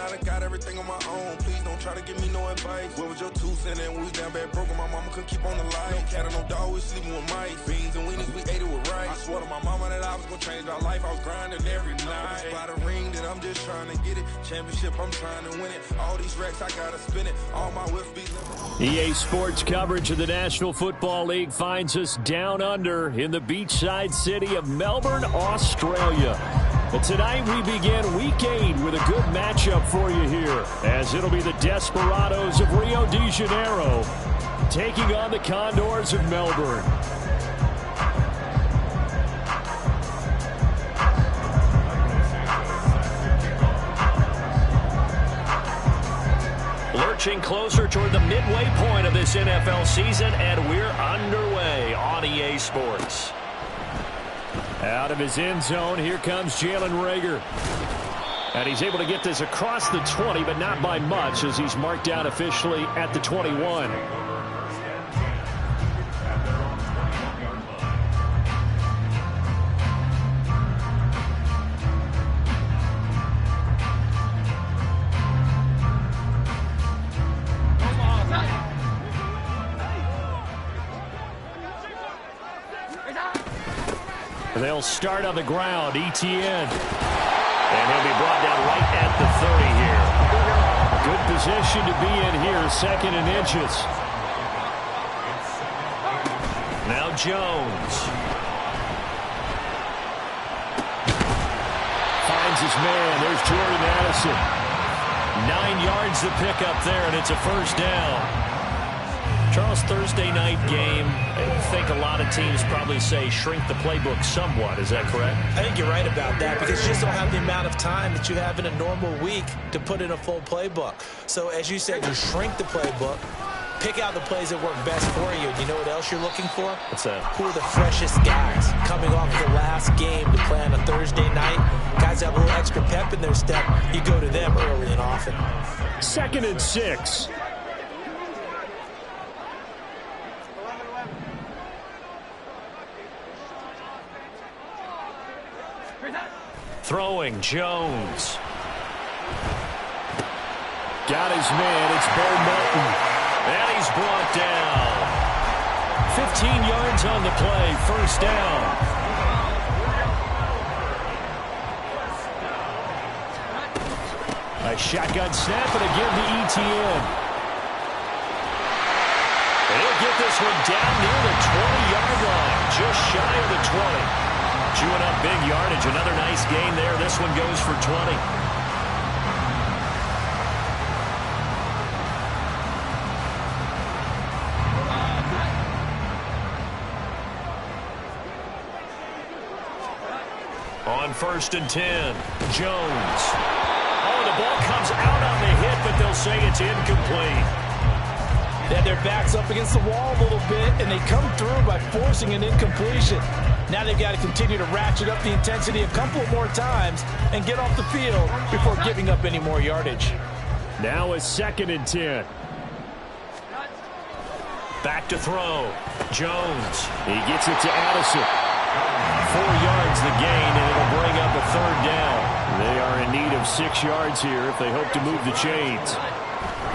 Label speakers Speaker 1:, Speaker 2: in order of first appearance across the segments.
Speaker 1: I done got everything on my own. Please don't try to give me no advice. What was your 2 cents and we was down bad broke and my mama couldn't keep on the light. No cat and no dog, we sleeping with mice. Beans and weenies, we ate it with rice. I swore to my mama that I was gonna change our life. I was grinding every night. By the ring that I'm just trying to get it. Championship, I'm trying to win it. All these racks, I gotta spin it. All my whips be
Speaker 2: EA Sports coverage of the National Football League finds us down under in the beachside city of Melbourne, Australia. But tonight we begin Week 8 with a good matchup for you here, as it'll be the Desperados of Rio de Janeiro taking on the Condors of Melbourne. Lurching closer toward the midway point of this NFL season, and we're underway on EA Sports. Out of his end zone, here comes Jalen Reagor. And he's able to get this across the 20, but not by much, as he's marked down officially at the 21. They'll start on the ground, Etienne. And he'll be brought down right at the 30 here. Good position to be in here, 2nd and inches. Now Jones. Finds his man. There's Jordan Addison. 9 yards to pick up there, and it's a first down. Charles, Thursday night game, I think a lot of teams probably say shrink the playbook somewhat. Is that correct?
Speaker 3: I think you're right about that, because you just don't have the amount of time that you have in a normal week to put in a full playbook. So as you said, you shrink the playbook, pick out the plays that work best for you. And you know what else you're looking for?
Speaker 2: What's that?
Speaker 3: Who are the freshest guys coming off the last game to play on a Thursday night? Guys have a little extra pep in their step. You go to them early and often.
Speaker 2: 2nd and 6. Throwing, Jones. Got his man, it's Bo Melton. And he's brought down. 15 yards on the play, first down. Nice shotgun snap, and again to Etienne. And he'll get this one down near the 20-yard line, just shy of the 20. Chewing up big yardage. Another nice gain there. This one goes for 20. On 1st and 10, Jones. Oh, the ball comes out on the hit, but they'll say it's incomplete.
Speaker 3: They had their backs up against the wall a little bit, and they come through by forcing an incompletion. Now they've got to continue to ratchet up the intensity a couple more times and get off the field before giving up any more yardage.
Speaker 2: Now a 2nd and 10. Back to throw. Jones. He gets it to Addison. 4 yards the gain, and it'll bring up a 3rd down. They are in need of 6 yards here if they hope to move the chains.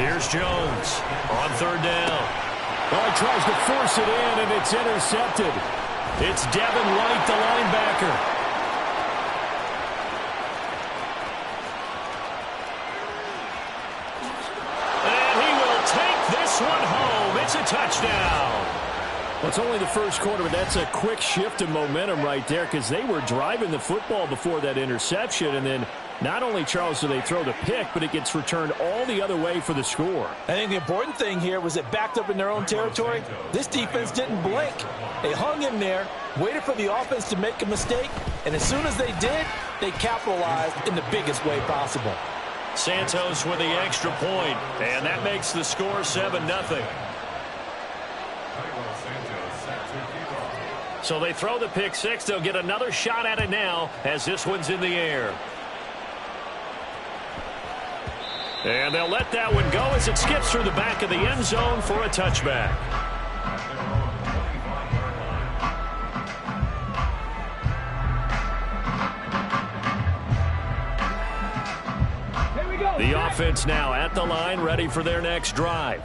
Speaker 2: Here's Jones on 3rd down. Oh, he tries to force it in, and it's intercepted. It's Devin White, the linebacker. And he will take this one home. It's a touchdown. Well, it's only the first quarter, but that's a quick shift of momentum right there, because they were driving the football before that interception, and then not only, Charles, do they throw the pick, but it gets returned all the other way for the score.
Speaker 3: I think the important thing here was it backed up in their own territory. This defense didn't blink. They hung in there, waited for the offense to make a mistake, and as soon as they did, they capitalized in the biggest way possible.
Speaker 2: Santos with the extra point, and that makes the score 7-0. So they throw the pick six. They'll get another shot at it now as this one's in the air. And they'll let that one go as it skips through the back of the end zone for a touchback. The offense now at the line, ready for their next drive.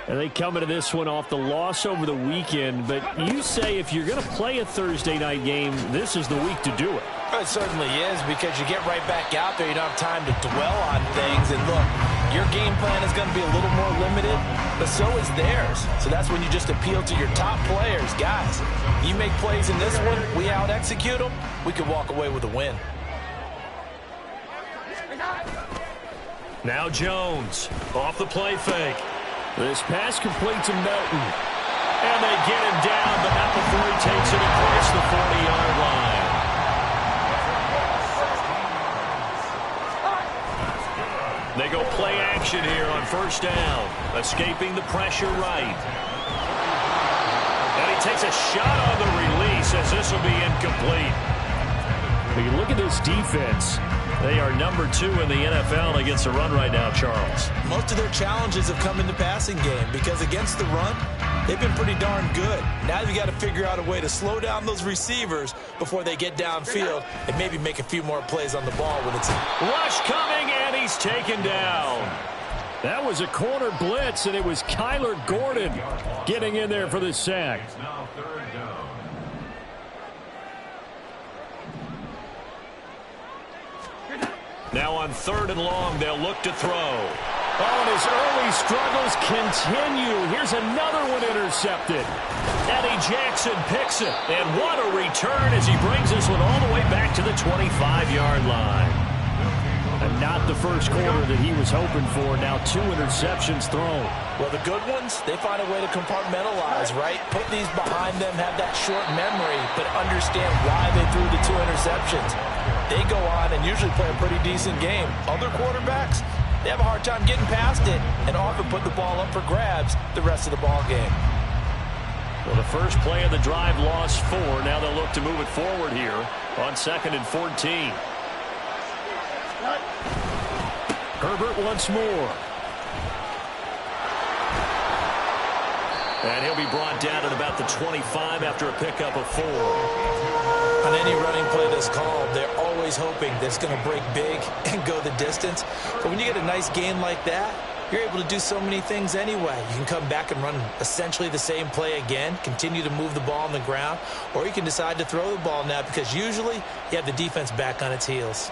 Speaker 2: And they come into this one off the loss over the weekend, but you say if you're going to play a Thursday night game, this is the week to do it.
Speaker 3: It certainly is, because you get right back out there. You don't have time to dwell on things. And look, your game plan is going to be a little more limited, but so is theirs. So that's when you just appeal to your top players. Guys, you make plays in this one, we out-execute them, we could walk away with a win.
Speaker 2: Now Jones off the play fake. This pass complete to Melton. And they get him down, but not before he takes it across the 40-yard line. They go play action here on first down. Escaping the pressure right. And he takes a shot on the release as this will be incomplete. When you look at this defense, they are number 2 in the NFL against the run right now, Charles.
Speaker 3: Most of their challenges have come in the passing game because against the run, they've been pretty darn good. Now you got to figure out a way to slow down those receivers before they get downfield and maybe make a few more plays on the ball when it's in.
Speaker 2: Rush coming, and he's taken down. That was a corner blitz, and it was Kyler Gordon getting in there for the sack. Now on 3rd and long, they'll look to throw. Oh, and his early struggles continue. Here's another one intercepted. Eddie Jackson picks it. And what a return as he brings this one all the way back to the 25-yard line. And not the first quarter that he was hoping for. Now 2 interceptions thrown.
Speaker 3: Well, the good ones, they find a way to compartmentalize, right? Put these behind them, have that short memory, but understand why they threw the 2 interceptions. They go on and usually play a pretty decent game. Other quarterbacks, they have a hard time getting past it and often put the ball up for grabs the rest of the ball game.
Speaker 2: Well, the first play of the drive lost 4. Now they'll look to move it forward here on 2nd and 14. Herbert once more. And he'll be brought down at about the 25 after a pickup of 4.
Speaker 3: On any running play that's called, they're always hoping that it's going to break big and go the distance. But when you get a nice gain like that, you're able to do so many things anyway. You can come back and run essentially the same play again, continue to move the ball on the ground, or you can decide to throw the ball now because usually you have the defense back on its heels.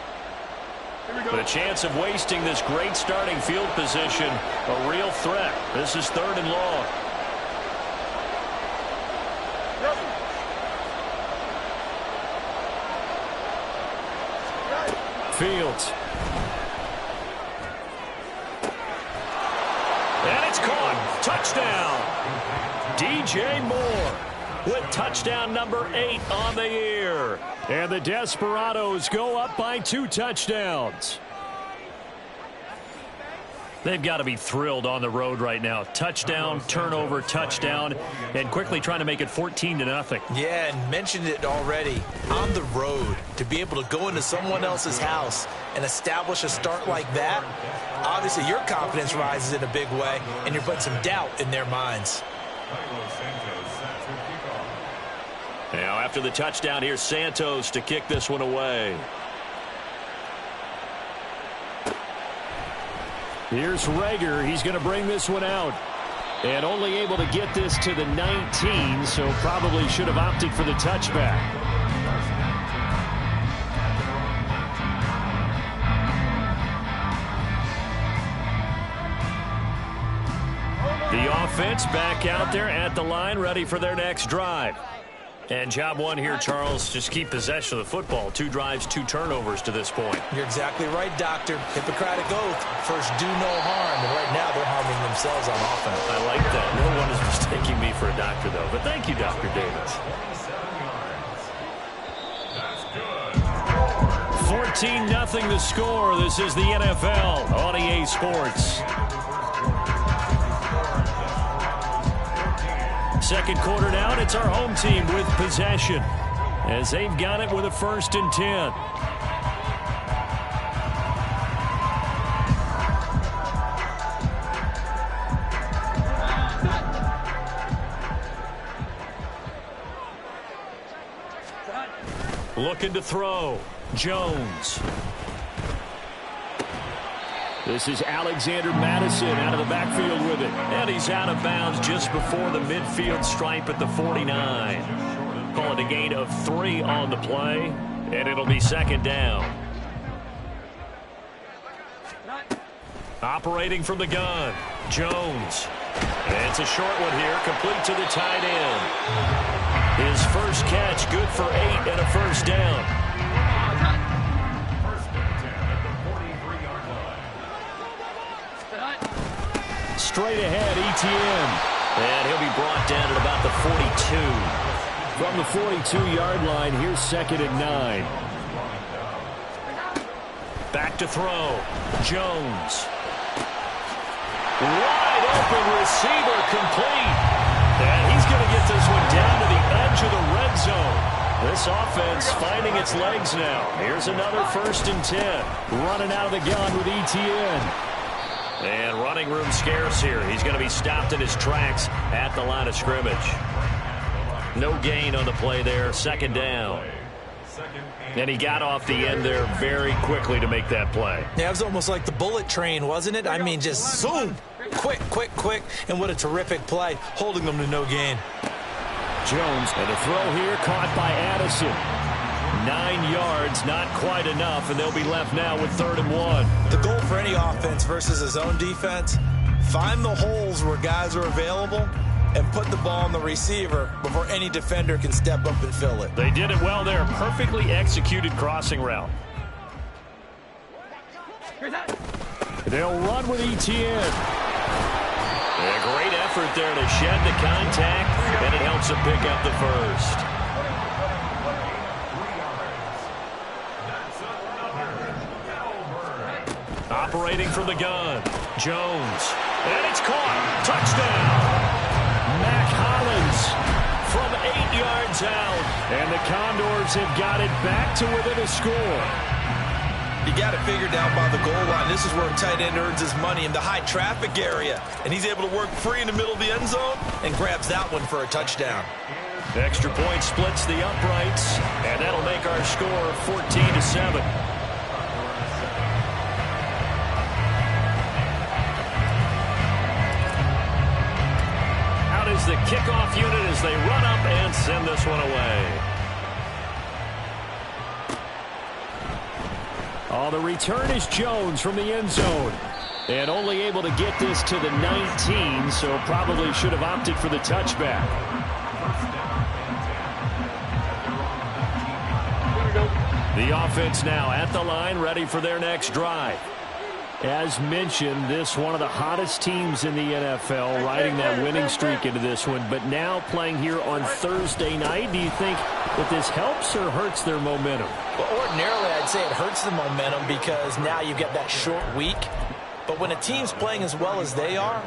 Speaker 2: But a chance of wasting this great starting field position, a real threat. This is 3rd and long. Fields. And it's caught. Touchdown. DJ Moore with touchdown number 8 on the year. And the Desperados go up by 2 touchdowns. They've got to be thrilled on the road right now. Touchdown, turnover, touchdown, and quickly trying to make it 14-0.
Speaker 3: Yeah, and mentioned it already. On the road, to be able to go into someone else's house and establish a start like that, obviously your confidence rises in a big way, and you're putting some doubt in their minds.
Speaker 2: Now after the touchdown, here's Santos to kick this one away. Here's Rager. He's going to bring this one out. And only able to get this to the 19, so probably should have opted for the touchback. The offense back out there at the line, ready for their next drive. And job 1 here, Charles, just keep possession of the football. 2 drives, 2 turnovers to this point.
Speaker 3: You're exactly right, Doctor. Hippocratic oath. First, do no harm. And right now, they're harming themselves on offense.
Speaker 2: I like that. No one is mistaking me for a doctor, though. But thank you, Dr. Davis. 14-0 the score. This is the NFL on EA Sports. Second quarter down, it's our home team with possession as they've got it with a 1st and 10. Looking to throw. Jones. This is Alexander Madison out of the backfield with it. And he's out of bounds just before the midfield stripe at the 49. Call it a gain of 3 on the play, and it'll be second down. Operating from the gun, Jones. And it's a short one here, complete to the tight end. His first catch, good for 8 and a first down. Straight ahead, ETN. And he'll be brought down at about the 42. From the 42-yard line, here's 2nd and 9. Back to throw. Jones. Wide open receiver, complete. And he's going to get this one down to the edge of the red zone. This offense finding its legs now. Here's another 1st and 10. Running out of the gun with ETN. And running room scarce here. He's going to be stopped in his tracks at the line of scrimmage. No gain on the play there. 2nd down. And he got off the end there very quickly to make that play.
Speaker 3: Yeah, it was almost like the bullet train, wasn't it? I mean, just zoom. Quick, quick, quick. And what a terrific play, holding them to no gain.
Speaker 2: Jones, and a throw here caught by Addison. 9 yards, not quite enough, and they'll be left now with 3rd and 1.
Speaker 3: The goal for any offense versus his own defense, find the holes where guys are available and put the ball on the receiver before any defender can step up and fill it.
Speaker 2: They did it well there. Perfectly executed crossing route. They'll run with ETN. A great effort there to shed the contact, and it helps him pick up the first. Operating from the gun, Jones. And it's caught. Touchdown. Mac Hollins from 8 yards out. And the Condors have got it back to within a score.
Speaker 3: You got it figured out by the goal line. This is where a tight end earns his money, in the high traffic area. And he's able to work free in the middle of the end zone and grabs that one for a touchdown.
Speaker 2: Extra point splits the uprights, and that'll make our score 14-7. Out is the kickoff unit as they run up and send this one away. Oh, the return is Jones from the end zone. And only able to get this to the 19, so probably should have opted for the touchback. The offense now at the line, ready for their next drive. As mentioned, this one of the hottest teams in the NFL, riding that winning streak into this one, but now playing here on Thursday night. Do you think that this helps or hurts their momentum?
Speaker 3: Well, ordinarily, I'd say it hurts the momentum because now you've got that short week. But when a team's playing as well as they are,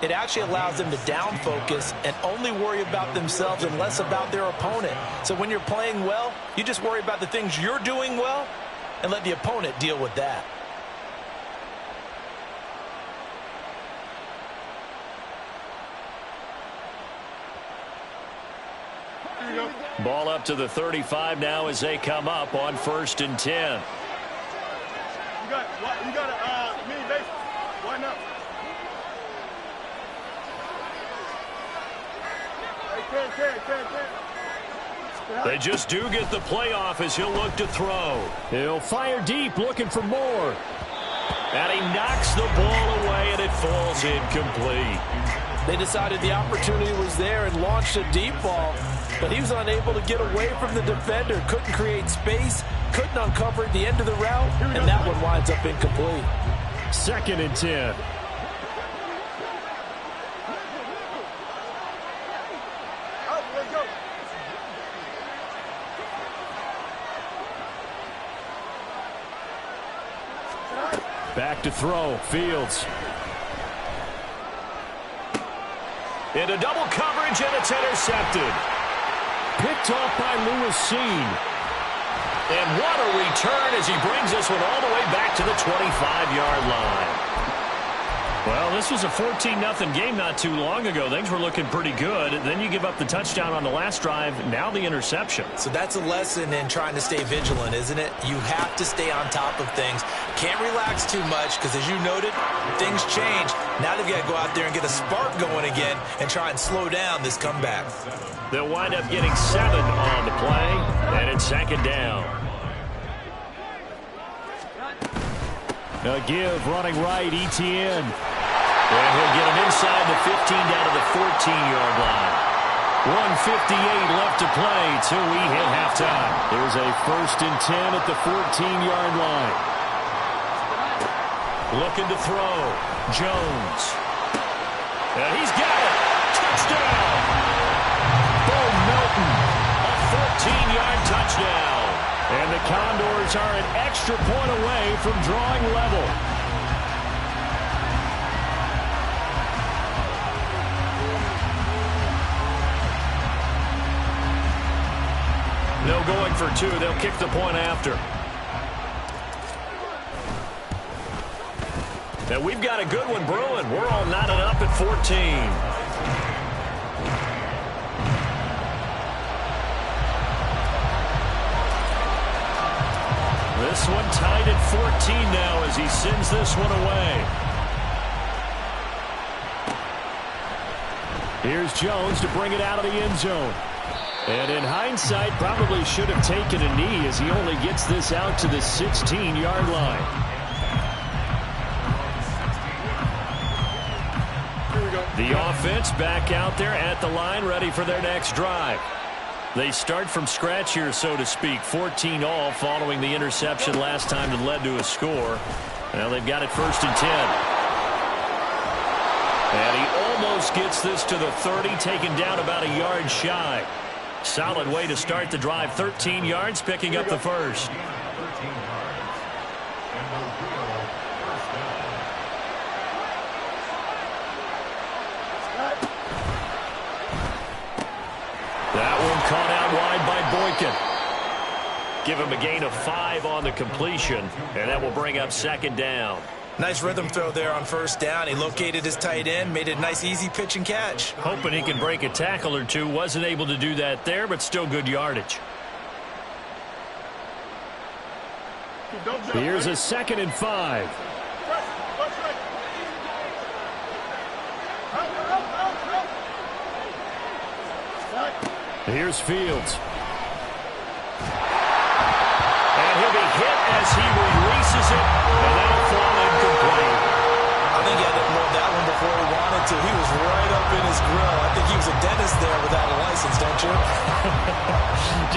Speaker 3: it actually allows them to down focus and only worry about themselves and less about their opponent. So when you're playing well, you just worry about the things you're doing well and let the opponent deal with that.
Speaker 2: Ball up to the 35 now as they come up on 1st and 10.
Speaker 4: You got a mini base. Why not?
Speaker 2: They just do get the playoff as he'll look to throw. He'll fire deep, looking for more. And he knocks the ball away, and it falls incomplete.
Speaker 3: They decided the opportunity was there and launched a deep ball, but he was unable to get away from the defender, couldn't create space, couldn't uncover at the end of the route, and that one winds up incomplete.
Speaker 2: 2nd and 10. Back to throw, Fields. Into double coverage, and it's intercepted. Picked off by Lewis Seen. And what a return as he brings this one all the way back to the 25-yard line. Well, this was a 14-0 game not too long ago. Things were looking pretty good. Then you give up the touchdown on the last drive. Now the interception.
Speaker 3: So that's a lesson in trying to stay vigilant, isn't it? You have to stay on top of things. Can't relax too much because, as you noted, things change. Now they've got to go out there and get a spark going again and try and slow down this comeback.
Speaker 2: They'll wind up getting 7 on the play, and it's second down. A give running right, Etienne. And he'll get him inside the 15 down to the 14-yard line. 1:58 left to play till we hit halftime. There's a 1st and 10 at the 14-yard line. Looking to throw. Jones. And he's got it. Touchdown. Bo Melton. A 14-yard touchdown. And the Condors are an extra point away from drawing level. No going for 2. They'll kick the point after. Now we've got a good one brewing. We're all knotted up at 14. This one tied at 14 now as he sends this one away. Here's Jones to bring it out of the end zone. And in hindsight, probably should have taken a knee as he only gets this out to the 16-yard line. The offense back out there at the line, ready for their next drive. They start from scratch here, so to speak. 14 all following the interception last time that led to a score. Now they've got it 1st and 10. And he almost gets this to the 30, taken down about a yard shy. Solid way to start the drive. 13 yards, picking up the first. That one caught out wide by Boykin. Give him a gain of 5 on the completion, and that will bring up 2nd down.
Speaker 3: Nice rhythm throw there on 1st down. He located his tight end, made it a nice easy pitch and catch.
Speaker 2: Hoping he can break a tackle or two. Wasn't able to do that there, but still good yardage. Here's a 2nd and 5. Here's Fields. And he'll be hit as he releases it, and that'll fall incomplete.
Speaker 3: I think he had to blow that one before he wanted to. He was right up in his grill. I think he was a dentist there without a license, don't you?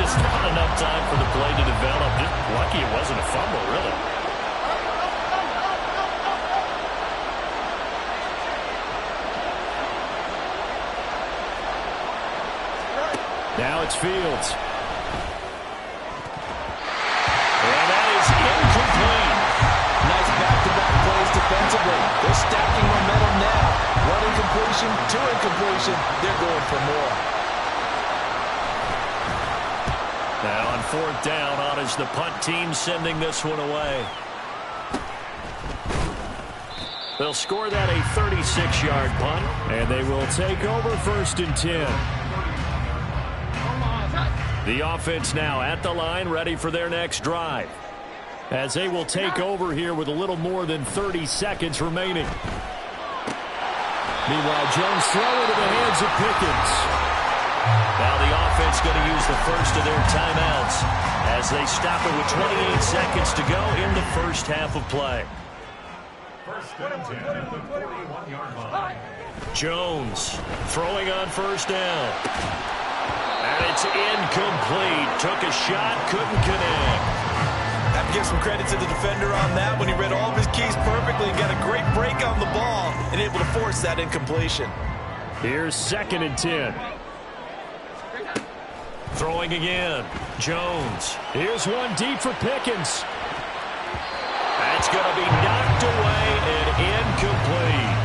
Speaker 2: Just not enough time for the play to develop. Just lucky it wasn't a fumble, really. Now it's Fields. And that is incomplete.
Speaker 3: Nice back-to-back plays defensively. They're stacking momentum now. 1 incompletion, 2 incompletion. They're going for more.
Speaker 2: Now on 4th down, on is the punt team sending this one away. They'll score that a 36-yard punt, and they will take over 1st and 10. The offense now at the line, ready for their next drive. As they will take over here with a little more than 30 seconds remaining. Meanwhile, Jones throwing to the hands of Pickens. Now the offense going to use the first of their timeouts as they stop it with 28 seconds to go in the first half of play. Jones throwing on 1st down. And it's incomplete. Took a shot, couldn't connect.
Speaker 3: Have to give some credit to the defender on that when he read all of his keys perfectly and got a great break on the ball and able to force that incompletion.
Speaker 2: Here's 2nd and 10. Throwing again. Jones. Here's one deep for Pickens. That's going to be knocked away and incomplete.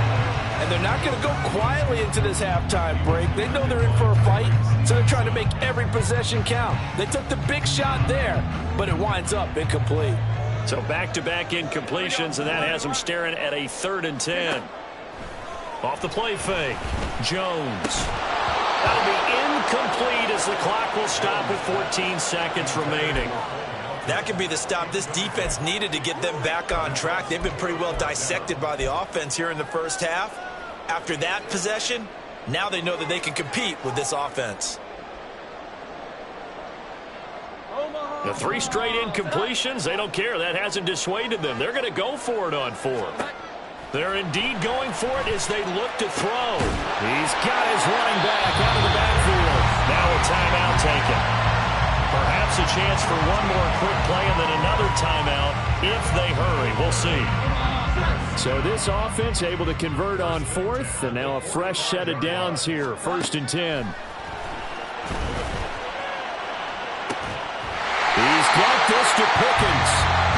Speaker 3: And they're not going to go quietly into this halftime break. They know they're in for a fight, so they're trying to make every possession count. They took the big shot there, but it winds up incomplete.
Speaker 2: So back-to-back incompletions, and that has them staring at a 3rd and 10. Off the play fake. Jones. That'll be incomplete as the clock will stop with 14 seconds remaining.
Speaker 3: That could be the stop this defense needed to get them back on track. They've been pretty well dissected by the offense here in the first half. After that possession, now they know that they can compete with this offense.
Speaker 2: The 3 straight incompletions, they don't care. That hasn't dissuaded them. They're going to go for it on 4th. They're indeed going for it as they look to throw. He's got his running back out of the backfield. Now a timeout taken. Perhaps a chance for one more quick play and then another timeout if they hurry. We'll see. So this offense able to convert on 4th, and now a fresh set of downs here. 1st and 10. He's got this to Pickens.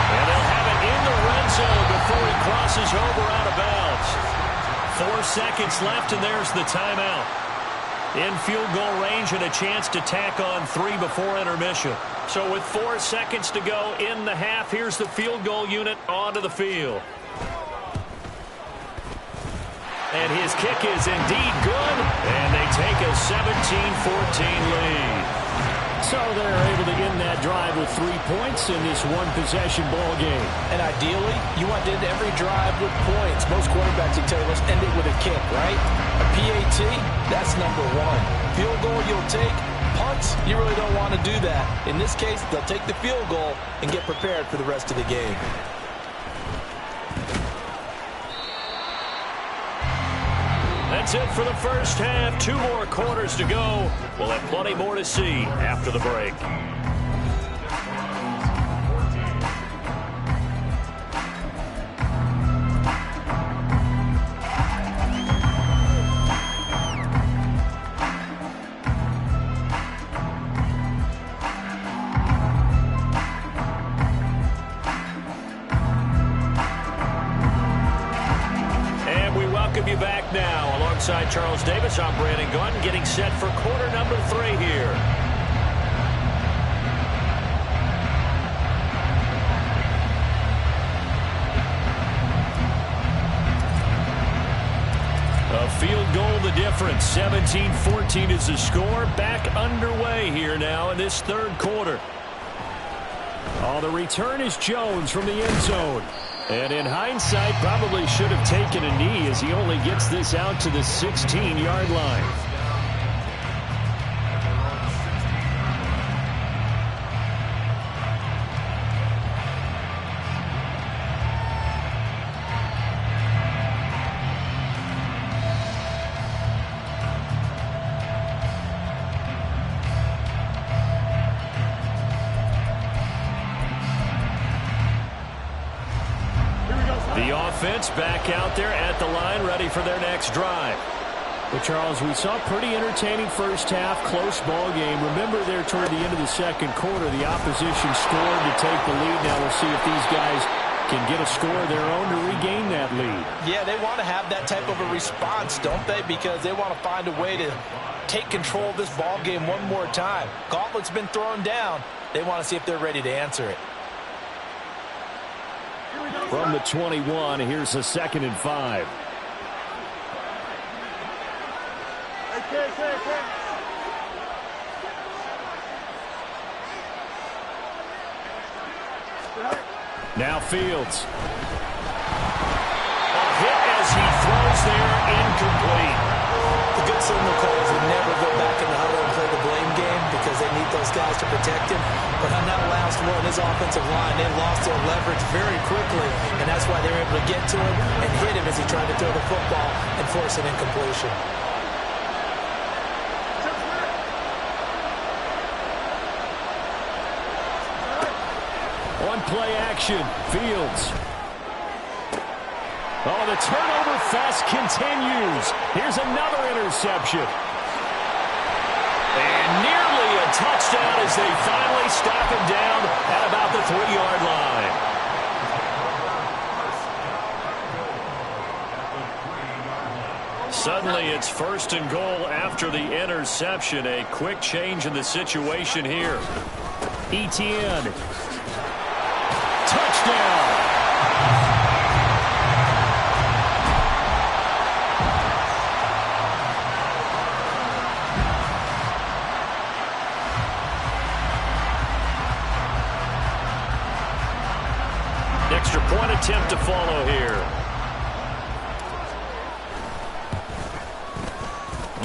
Speaker 2: And they'll have it in the red zone before he crosses over out of bounds. 4 seconds left, and there's the timeout. In field goal range and a chance to tack on 3 before intermission. So with 4 seconds to go in the half, here's the field goal unit onto the field. And his kick is indeed good, and they take a 17-14 lead. So they're able to end that drive with 3 points in this one-possession ball game.
Speaker 3: And ideally, you want to end every drive with points. Most quarterbacks will tell you, let's end it with a kick, right? A PAT, that's number 1. Field goal you'll take. Punts, you really don't want to do that. In this case, they'll take the field goal and get prepared for the rest of the game.
Speaker 2: That's it for the first half. 2 more quarters to go. We'll have plenty more to see after the break. You back now alongside Charles Davis. I'm Brandon Gunn, getting set for quarter number 3 here. A field goal the difference. 17-14 is the score. Back underway here now in this 3rd quarter. Oh, the return is Jones from the end zone. And in hindsight, probably should have taken a knee as he only gets this out to the 16-yard line. The offense back out there at the line, ready for their next drive. But, Charles, we saw a pretty entertaining first half, close ball game. Remember there toward the end of the 2nd quarter, the opposition scored to take the lead. Now we'll see if these guys can get a score of their own to regain that lead. Yeah, they want to have that type of a response, don't they? Because they want to find a way to take control of this ball game one more time. Gauntlet's been thrown down. They want to see if they're ready to answer it. From the 21, here's a 2nd and 5. Now Fields. A hit as he throws there, incomplete.
Speaker 3: The good signal calls will never go back in the huddle and play the blame game because they need those guys to protect him. But on that last one, his offensive line, they lost their leverage very quickly, and that's why they were able to get to him and hit him as he tried to throw the football and force an incompletion.
Speaker 2: On play action, Fields. Oh, the turnover fest continues. Here's another interception. And nearly a touchdown as they finally stop him down at about the 3-yard line. Suddenly it's 1st and goal after the interception. A quick change in the situation here. Etienne. Touchdown. extra point attempt to follow here.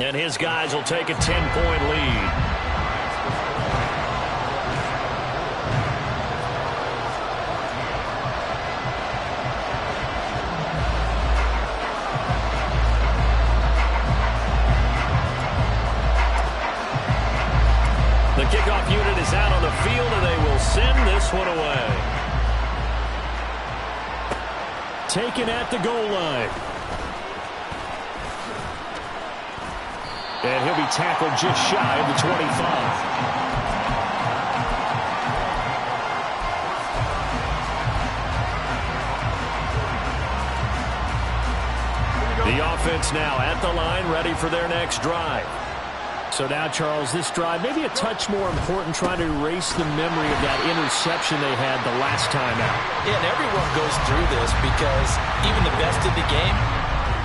Speaker 2: And his guys will take a 10-point lead. The kickoff unit is out on the field, and they will send this one away. Taken at the goal line. And he'll be tackled just shy of the 25. The offense now at the line, ready for their next drive. So now, Charles, this drive maybe a touch more important, trying to erase the memory of that interception they had the last time out.
Speaker 3: Yeah, and everyone goes through this because even the best of the game,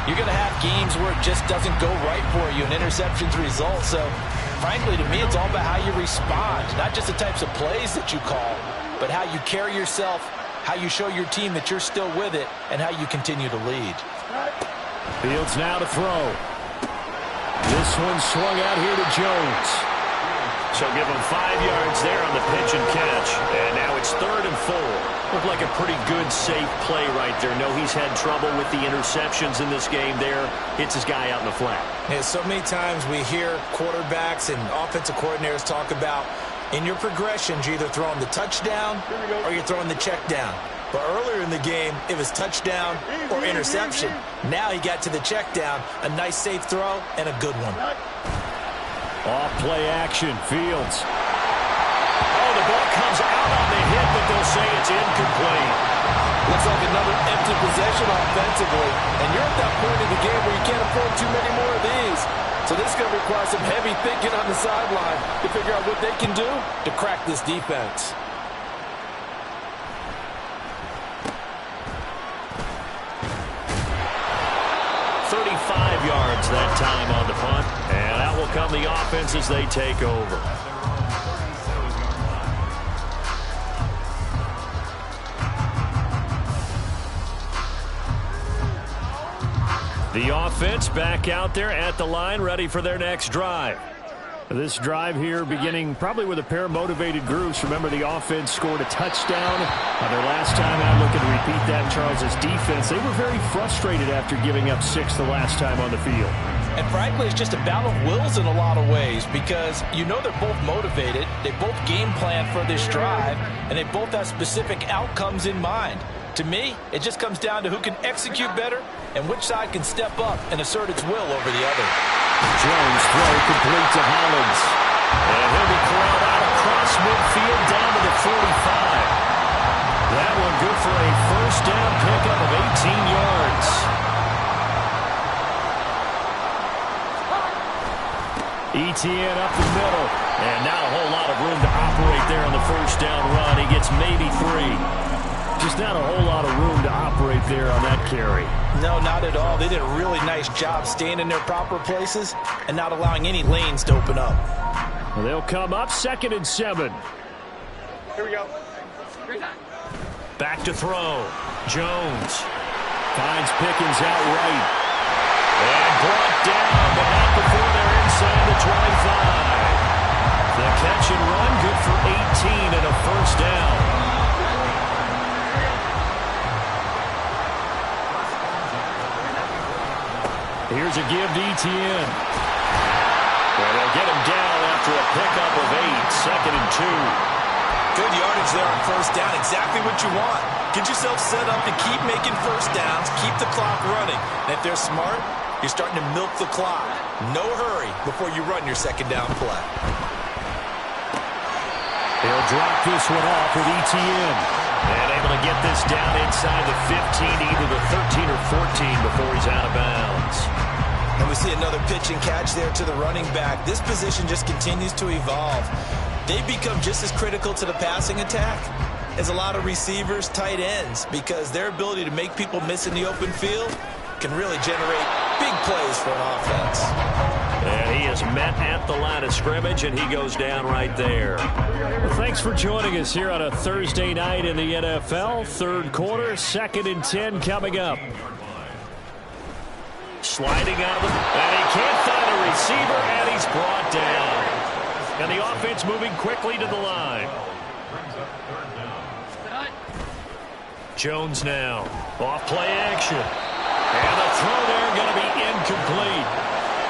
Speaker 3: you're going to have games where it just doesn't go right for you, and interceptions result. So, frankly, to me, it's all about how you respond, not just the types of plays that you call, but how you carry yourself, how you show your team that you're still with it, and how you continue to lead.
Speaker 2: Fields now to throw. This one swung out here to Jones. So give him 5 yards there on the pitch and catch. And now it's 3rd and 4. Looked like a pretty good, safe play right there. No, he's had trouble with the interceptions in this game there. Hits his guy out in the flat.
Speaker 3: Yeah, so many times we hear quarterbacks and offensive coordinators talk about in your progressions, you're either throwing the touchdown or you're throwing the check down. But earlier in the game, it was touchdown or interception. Now he got to the check down, a nice safe throw, and a good one.
Speaker 2: Off play action, Fields. Oh, the ball comes out on the hit, but they'll say it's incomplete.
Speaker 3: Looks like another empty possession offensively. And you're at that point in the game where you can't afford too many more of these. So this is going to require some heavy thinking on the sideline to figure out what they can do to crack this defense.
Speaker 2: Yards that time on the punt, and out will come the offense as they take over. The offense back out there at the line, ready for their next drive. This drive here beginning probably with a pair of motivated groups. Remember, the offense scored a touchdown their last time out. Looking to repeat that. Charles's defense, they were very frustrated after giving up 6 the last time on the field.
Speaker 3: And frankly, it's just a battle of wills in a lot of ways because you know they're both motivated. They both game plan for this drive, and they both have specific outcomes in mind. To me, it just comes down to who can execute better and which side can step up and assert its will over the other.
Speaker 2: Jones throw complete to Hollins. And he'll be corralled out across midfield down to the 45. That one good for a first down pickup of 18 yards. Etienne up the middle. And not a whole lot of room to operate there on the first down run. He gets maybe 3. Just not a whole lot of room to operate there on that carry.
Speaker 3: No, not at all. They did a really nice job staying in their proper places and not allowing any lanes to open up.
Speaker 2: Well, they'll come up 2nd and 7.
Speaker 4: Here we go.
Speaker 2: Back to throw. Jones finds Pickens out right. And brought down, but not before they're inside the 25. The catch and run good for 18 and a first down. Here's a give to Etienne. Well, they'll get him down after a pickup of 8, 2nd and 2.
Speaker 3: Good yardage there on first down. Exactly what you want. Get yourself set up to keep making first downs, keep the clock running. And if they're smart, you're starting to milk the clock. No hurry before you run your second down play.
Speaker 2: They'll drop this one off with Etienne. And able to get this down inside the 15, either the 13 or 14 before he's out of bounds.
Speaker 3: And we see another pitch and catch there to the running back. This position just continues to evolve. They become just as critical to the passing attack as a lot of receivers, tight ends, because their ability to make people miss in the open field can really generate big plays for an offense.
Speaker 2: And he He is met at the line of scrimmage, and he goes down right there.
Speaker 5: Well, thanks for joining us here on a Thursday night in the NFL. Third quarter, 2nd and 10 coming up.
Speaker 2: Sliding out of the... And he can't find a receiver, and he's brought down. And the offense moving quickly to the line. Jones now. Off play action. And the throw there going to be incomplete.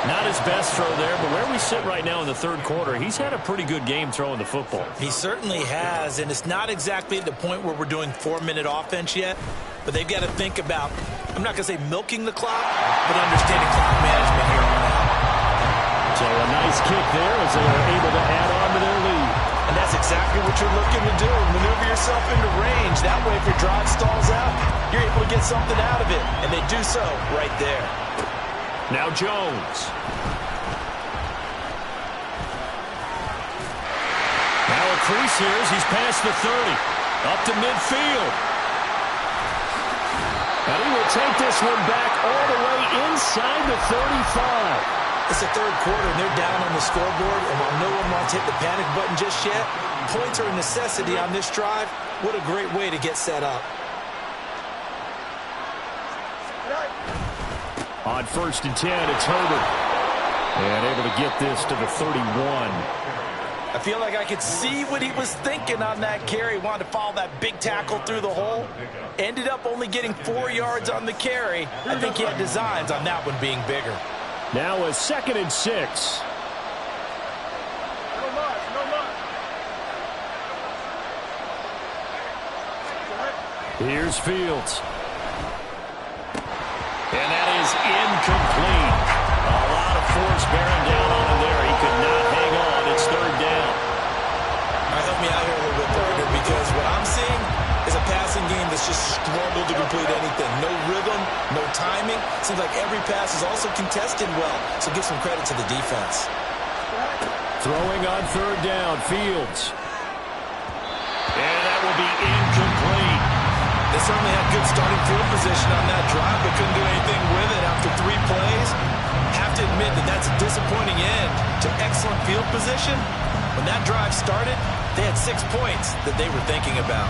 Speaker 2: Not his best throw there, but where we sit right now in the third quarter, he's had a pretty good game throwing the football.
Speaker 3: He certainly has, and it's not exactly at the point where we're doing 4-minute offense yet, but they've got to think about, I'm not going to say milking the clock, but understanding clock management here on out.
Speaker 5: So a nice kick there as they are able to add on to their lead.
Speaker 3: And that's exactly what you're looking to do. Maneuver yourself into range. That way, if your drive stalls out, you're able to get something out of it. And they do so right there.
Speaker 2: Now Jones.
Speaker 5: Now a crease here as he's past the 30. Up to midfield. And he will take this one back all the way inside the 35.
Speaker 3: It's the third quarter, and they're down on the scoreboard. And while no one wants to hit the panic button just yet, points are a necessity on this drive. What a great way to get set up.
Speaker 5: On 1st and 10, it's Herbert. And able to get this to the 31.
Speaker 3: I feel like I could see what he was thinking on that carry. Wanted to follow that big tackle through the hole. Ended up only getting 4 yards on the carry. I think he had designs on that one being bigger.
Speaker 5: Now a 2nd and 6. Here's Fields.
Speaker 2: And that is incomplete. A lot of force bearing down on him there. He could not hang on. It's 3rd down.
Speaker 3: All right, help me out here a little bit, partner, because what I'm seeing is a passing game that's just struggled to complete anything. No rhythm, no timing. Seems like every pass is also contested well, so give some credit to the defense.
Speaker 5: Throwing on 3rd down, Fields.
Speaker 2: And that will be incomplete.
Speaker 3: They certainly had good starting field position on that drive, but couldn't do anything with it after 3 plays. Have to admit that that's a disappointing end to excellent field position. When that drive started, they had 6 points that they were thinking about.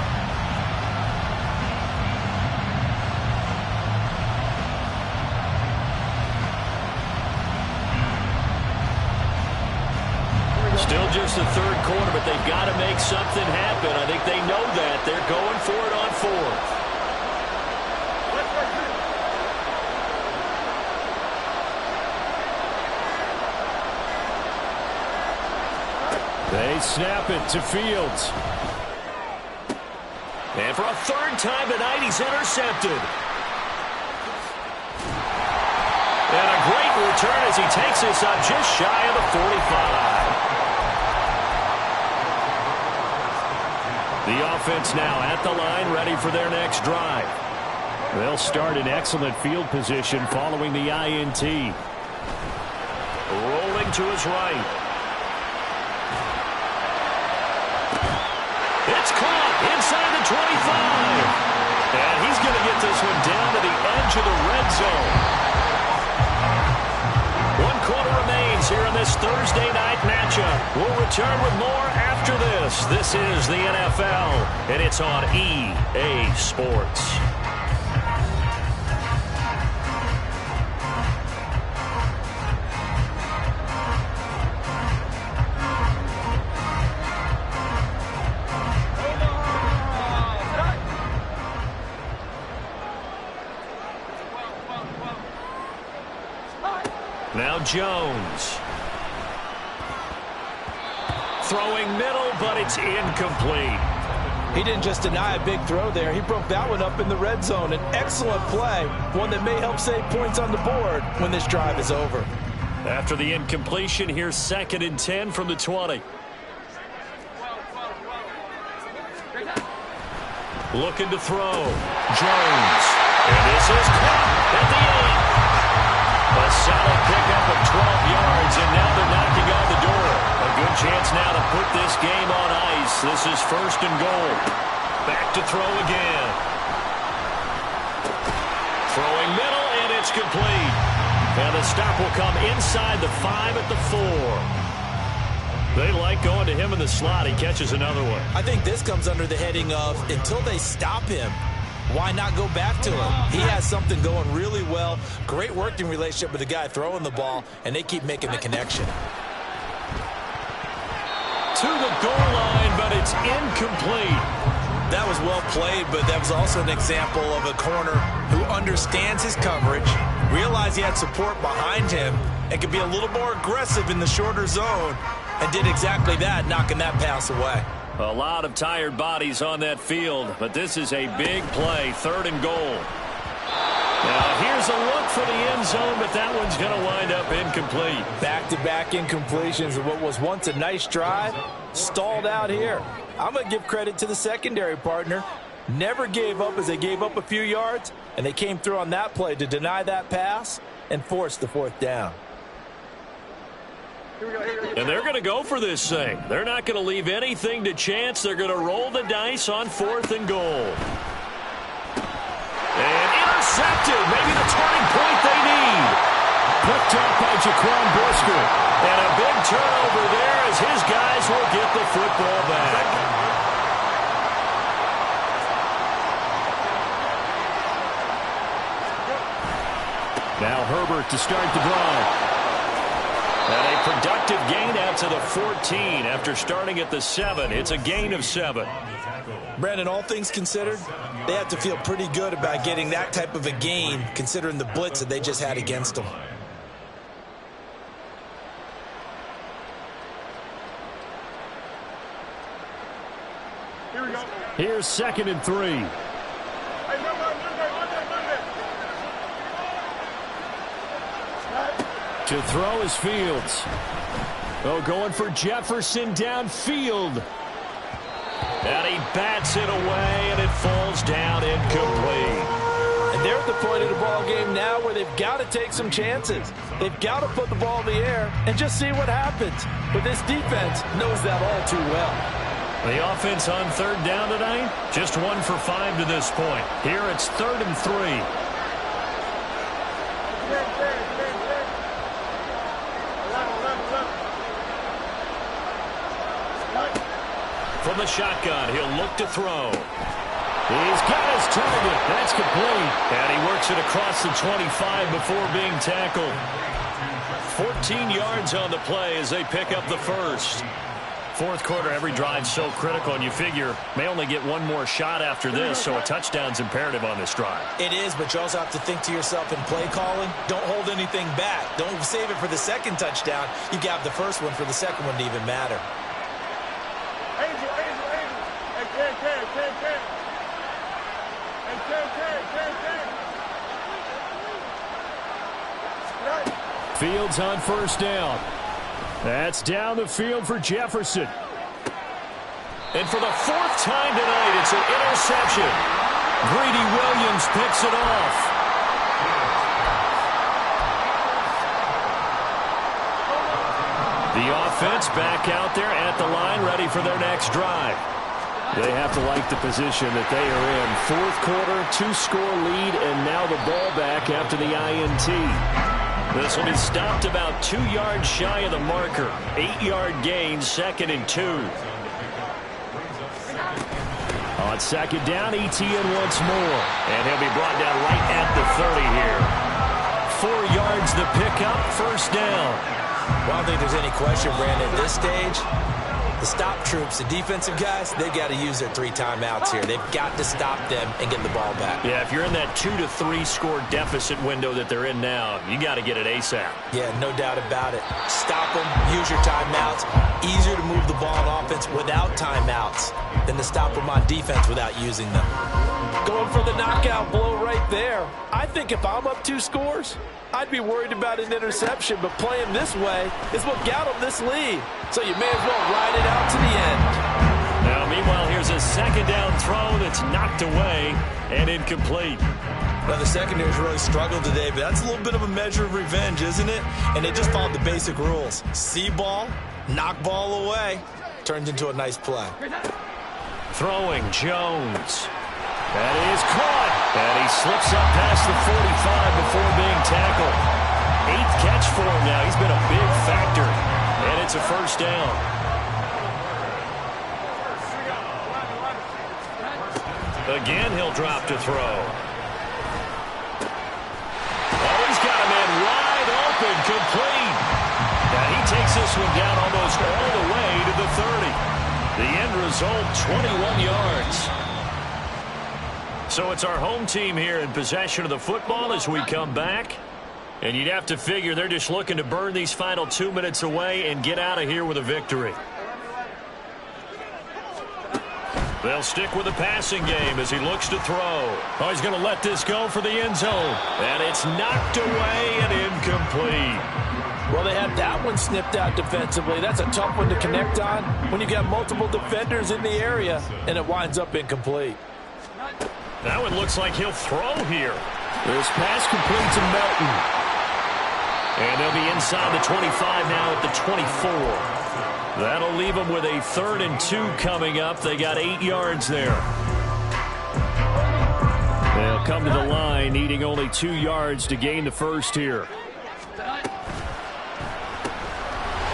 Speaker 2: Still just the third quarter, but they've got to make something happen. I think they know that. They're going for it on 4th.
Speaker 5: They snap it to Fields.
Speaker 2: And for a 3rd time tonight, he's intercepted. And a great return as he takes this up just shy of the 45. The offense now at the line, ready for their next drive. They'll start in excellent field position following the INT. Rolling to his right. It's caught inside the 25. And he's going to get this one down to the edge of the red zone. 1 quarter remains here in this Thursday night matchup. We'll return with more after this. This is the NFL, and it's on EA Sports. Now Jones. Throwing middle, but it's incomplete.
Speaker 3: He didn't just deny a big throw there. He broke that one up in the red zone. An excellent play, one that may help save points on the board when this drive is over.
Speaker 2: After the incompletion, here's 2nd and 10 from the 20. Looking to throw. Jones. And this is caught at the 8. A solid pickup of 12 yards, and now they're knocking on the door. A good chance now to put this game on ice. This is 1st and goal. Back to throw again. Throwing middle, and it's complete.
Speaker 5: And the stop will come inside the 5 at the 4. They like going to him in the slot. He catches another one.
Speaker 3: I think this comes under the heading of until they stop him, why not go back to him? He has something going really well. Great working relationship with the guy throwing the ball, and they keep making the connection.
Speaker 5: To the goal line, but it's incomplete.
Speaker 3: That was well played, but that was also an example of a corner who understands his coverage, realized he had support behind him, and could be a little more aggressive in the shorter zone, and did exactly that, knocking that pass away.
Speaker 5: A lot of tired bodies on that field, but this is a big play, 3rd and goal. Now here's a look for the end zone, but that one's going to wind up incomplete.
Speaker 3: Back-to-back incompletions of what was once a nice drive, stalled out here. I'm going to give credit to the secondary partner. Never gave up as they gave up a few yards, and they came through on that play to deny that pass and force the 4th down.
Speaker 5: And they're going to go for this thing. They're not going to leave anything to chance. They're going to roll the dice on 4th and goal. And intercepted. Maybe the turning point they need. Picked up by Jaquan Brisker. And a big turnover there as his guys will get the football back. Now Herbert to start the drive. And a productive gain out to the 14 after starting at the 7. It's a gain of 7.
Speaker 3: Brandon, all things considered, they have to feel pretty good about getting that type of a gain considering the blitz that they just had against them.
Speaker 5: Here's 2nd and 3. To throw is Fields. Oh, going for Jefferson downfield. And he bats it away, and it falls down incomplete.
Speaker 3: And they're at the point of the ball game now where they've got to take some chances. They've got to put the ball in the air and just see what happens. But this defense knows that all too well.
Speaker 5: The offense on 3rd down tonight, just 1 for 5 to this point. Here it's 3rd and 3. From the shotgun, he'll look to throw. He's got his target. That's complete. And he works it across the 25 before being tackled. 14 yards on the play as they pick up the 1st. 4th quarter, every drive's so critical, and you figure may only get one more shot after this, so a touchdown's imperative on this drive.
Speaker 3: It is, but you also have to think to yourself in play calling, don't hold anything back. Don't save it for the 2nd touchdown. You got the 1st one for the 2nd one to even matter.
Speaker 5: Fields on 1st down. That's down the field for Jefferson. And for the 4th time tonight, it's an interception. Greedy Williams picks it off. The offense back out there at the line, ready for their next drive. They have to like the position that they are in. 4th quarter, 2-score lead, and now the ball back after the INT. This will be stopped about 2 yards shy of the marker. 8-yard gain, 2nd and 2. On 2nd down, ETN once more. And he'll be brought down right at the 30 here. 4 yards the pickup, 1st down.
Speaker 3: Well, I don't think there's any question, Brandon, at this stage, the stop troops, the defensive guys, they've got to use their 3 timeouts here. They've got to stop them and get the ball back.
Speaker 5: Yeah, if you're in that 2 to 3 score deficit window that they're in now, you got to get it ASAP.
Speaker 3: Yeah, no doubt about it. Stop them, use your timeouts. Easier to move the ball on offense without timeouts than to stop them on defense without using them. Going for the knockout blow right there. I think if I'm up 2 scores, I'd be worried about an interception, but playing this way is what got them this lead. So you may as well ride it out to the end.
Speaker 5: Now, meanwhile, here's a 2nd down throw that's knocked away and incomplete.
Speaker 3: Now, the secondary's really struggled today, but that's a little bit of a measure of revenge, isn't it? And they just followed the basic rules. See ball, knock ball away, turned into a nice play.
Speaker 5: Throwing Jones. That is caught. And he slips up past the 45 before being tackled.
Speaker 2: 8th catch for him now. He's been a big factor, and it's a first down. Again, he'll drop to throw. Oh, he's got a man wide open, complete. And he takes this one down almost all the way to the 30. The end result, 21 yards. So it's our home team here in possession of the football as we come back. And you'd have to figure they're just looking to burn these final 2 minutes away and get out of here with a victory. They'll stick with the passing game as he looks to throw. Oh, he's going to let this go for the end zone. And it's knocked away and incomplete.
Speaker 3: Well, they had that one snipped out defensively. That's a tough one to connect on when you got multiple defenders in the area, and it winds up incomplete.
Speaker 2: That one looks like he'll throw here. This pass complete to Melton. And they'll be inside the 25 now at the 24. That'll leave them with a 3rd and 2 coming up. They got 8 yards there. They'll come to the line, needing only 2 yards to gain the first here.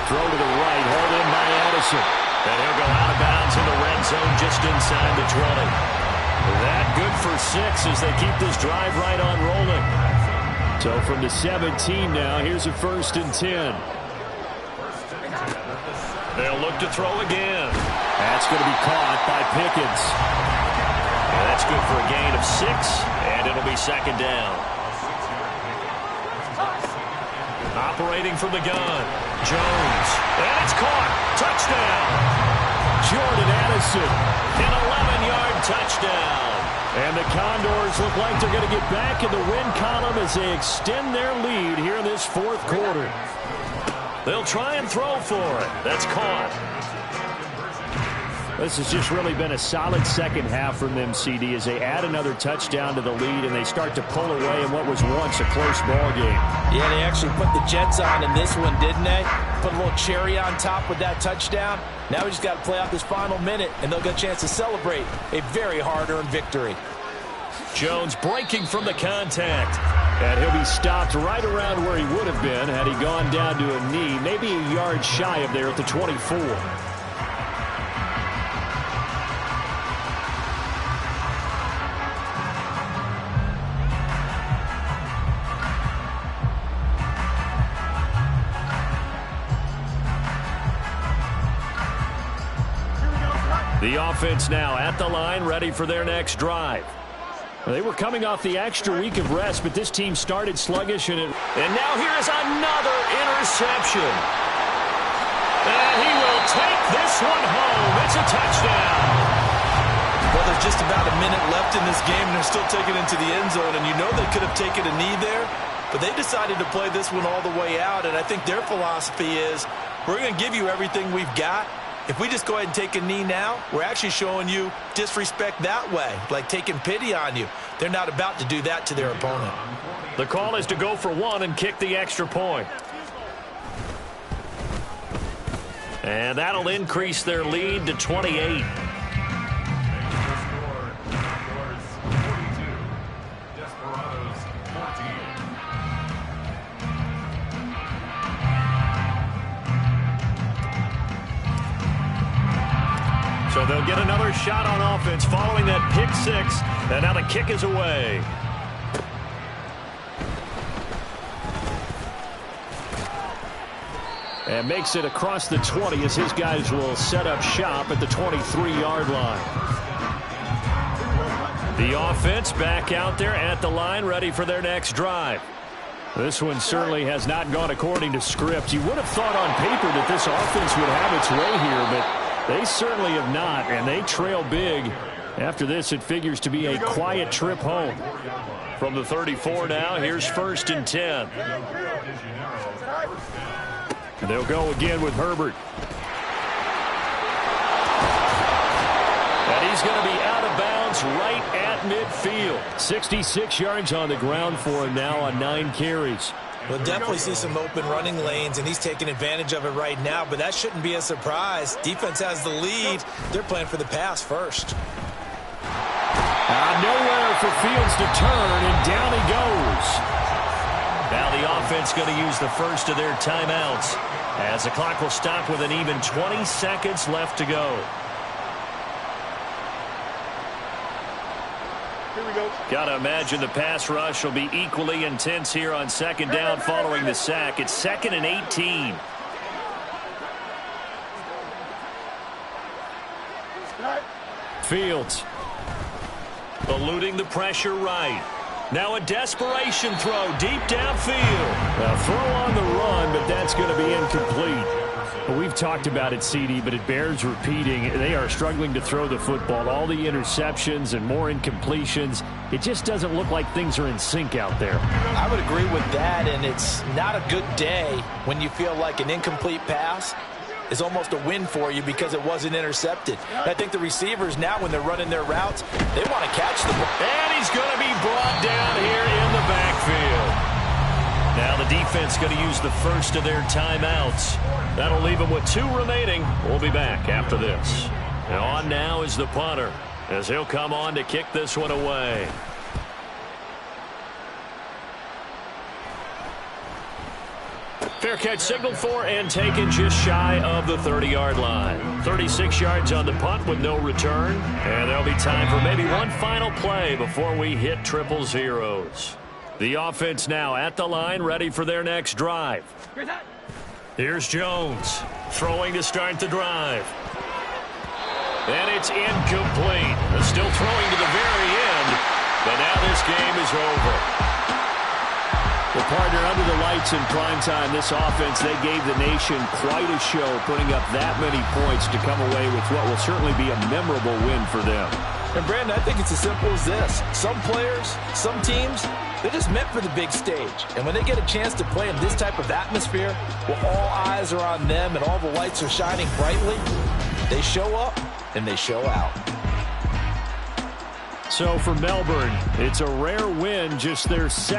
Speaker 2: Throw to the right, hauled in by Addison. And he'll go out of bounds in the red zone just inside the 20. That good for 6 as they keep this drive right on rolling. So from the 17 now, here's a 1st and 10. They'll look to throw again. That's going to be caught by Pickens. And that's good for a gain of 6, and it'll be 2nd down. Operating from the gun, Jones. And it's caught. Touchdown. Jordan Addison. An 11-yard touchdown. And the Condors look like they're going to get back in the win column as they extend their lead here in this 4th quarter. They'll try and throw for it. That's caught. This has just really been a solid second half from them, CD, as they add another touchdown to the lead and they start to pull away in what was once a close ball game.
Speaker 3: Yeah, they actually put the Jets on in this one, didn't they? Put a little cherry on top with that touchdown. Now we just got to play out this final minute, and they'll get a chance to celebrate a very hard-earned victory.
Speaker 2: Jones breaking from the contact. And he'll be stopped right around where he would have been had he gone down to a knee, maybe a yard shy of there at the 24. The offense now at the line, ready for their next drive. They were coming off the extra week of rest, but this team started sluggish. And now here is another interception. And he will take this one home. It's a touchdown.
Speaker 3: Well, there's just about a minute left in this game, and they're still taking it into the end zone. And you know they could have taken a knee there, but they decided to play this one all the way out. And I think their philosophy is, we're going to give you everything we've got. If we just go ahead and take a knee now, we're actually showing you disrespect that way, like taking pity on you. They're not about to do that to their opponent.
Speaker 2: The call is to go for 1 and kick the extra point. And that'll increase their lead to 28. So they'll get another shot on offense following that pick 6. And now the kick is away. And makes it across the 20 as his guys will set up shop at the 23-yard line. The offense back out there at the line, ready for their next drive. This one certainly has not gone according to script. You would have thought on paper that this offense would have its way here, but they certainly have not, and they trail big. After this, it figures to be a quiet trip home. From the 34 now, here's 1st and 10. They'll go again with Herbert. And he's going to be out of bounds right at midfield. 66 yards on the ground for him now on 9 carries.
Speaker 3: We'll definitely see some open running lanes, and he's taking advantage of it right now, but that shouldn't be a surprise. Defense has the lead. They're playing for the pass first.
Speaker 2: Nowhere for Fields to turn, and down he goes. Now the offense going to use the first of their timeouts as the clock will stop with an even 20 seconds left to go.
Speaker 4: Here we go.
Speaker 2: Got to imagine the pass rush will be equally intense here on second down following the sack. It's 2nd and 18. Fields eluding the pressure right. Now a desperation throw deep downfield. A throw on the run, but that's going to be incomplete. Well, we've talked about it, CD, but it bears repeating. They are struggling to throw the football. All the interceptions and more incompletions. It just doesn't look like things are in sync out there.
Speaker 3: I would agree with that, and it's not a good day when you feel like an incomplete pass is almost a win for you because it wasn't intercepted. I think the receivers now, when they're running their routes, they want to catch the ball.
Speaker 2: And he's going to be brought down here in the backfield. Now the defense going to use the first of their timeouts. That'll leave them with 2 remaining. We'll be back after this. And on now is the punter as he'll come on to kick this one away. Fair catch signaled for and taken just shy of the 30-yard line. 36 yards on the punt with no return. And there'll be time for maybe one final play before we hit triple zeros. The offense now at the line, ready for their next drive. Here's Jones throwing to start the drive. And it's incomplete. Still throwing to the very end, but now this game is over. Well, partner, under the lights in prime time, this offense, they gave the nation quite a show, putting up that many points to come away with what will certainly be a memorable win for them.
Speaker 3: And, Brandon, I think it's as simple as this. Some players, some teams, they're just meant for the big stage. And when they get a chance to play in this type of atmosphere, where all eyes are on them and all the lights are shining brightly, they show up and they show out.
Speaker 2: So for Melbourne, it's a rare win, just their second.